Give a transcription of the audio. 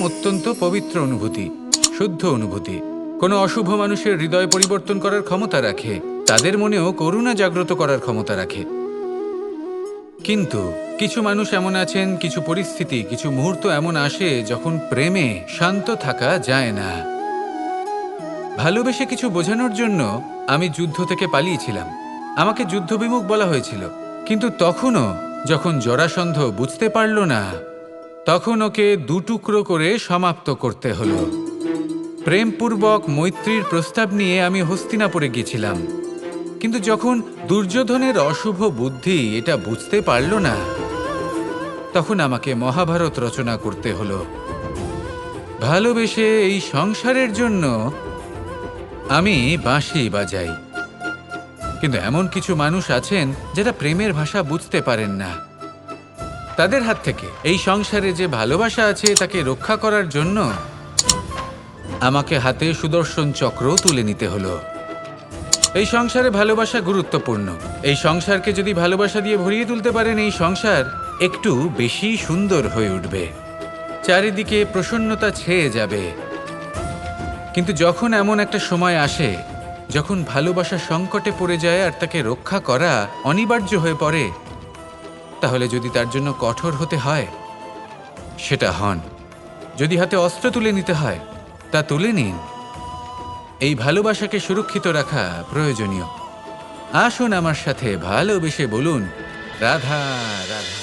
অত্যন্ত পবিত্র অনুভূতি, শুদ্ধ অনুভূতি। কোনো অশুভ মানুষের হৃদয় পরিবর্তন করার ক্ষমতা রাখে, তাদের মনেও করুণা জাগ্রত করার ক্ষমতা রাখে। কিন্তু কিছু মানুষ এমন আছেন, কিছু পরিস্থিতি, কিছু মুহূর্ত এমন আসে যখন প্রেমে শান্ত থাকা যায় না। ভালোবেসে কিছু বোঝানোর জন্য আমি যুদ্ধ থেকে পালিয়েছিলাম। আমাকে যুদ্ধবিমুখ বলা হয়েছিল, কিন্তু তখনও যখন জরাসন্ধ বুঝতে পারল না, তখন ওকে দুটুকরো করে সমাপ্ত করতে হলো। প্রেমপূর্বক মৈত্রীর প্রস্তাব নিয়ে আমি হস্তিনাপুরে গিয়েছিলাম, কিন্তু যখন দুর্যোধনের অশুভ বুদ্ধি এটা বুঝতে পারল না, তখন আমাকে মহাভারত রচনা করতে হলো। ভালোবেসে এই সংসারের জন্য আমি বাঁশি বাজাই, কিন্তু এমন কিছু মানুষ আছেন যারা প্রেমের ভাষা বুঝতে পারেন না। তাদের হাত থেকে এই সংসারে যে ভালোবাসা আছে তাকে রক্ষা করার জন্য আমাকে হাতে সুদর্শন চক্র তুলে নিতে হলো। এই সংসারে ভালোবাসা গুরুত্বপূর্ণ। এই সংসারকে যদি ভালোবাসা দিয়ে ভরিয়ে তুলতে পারেন, এই সংসার একটু বেশি সুন্দর হয়ে উঠবে, চারিদিকে প্রসন্নতা ছেয়ে যাবে। কিন্তু যখন এমন একটা সময় আসে যখন ভালোবাসা সংকটে পড়ে যায় আর তাকে রক্ষা করা অনিবার্য হয়ে পড়ে, তাহলে যদি তার জন্য কঠোর হতে হয় সেটা হন, যদি হাতে অস্ত্র তুলে নিতে হয় তা তুলে নিন। এই ভালোবাসাকে সুরক্ষিত রাখা প্রয়োজনীয়। আসুন আমার সাথে ভালোবেসে বলুন, রাধা রাধা।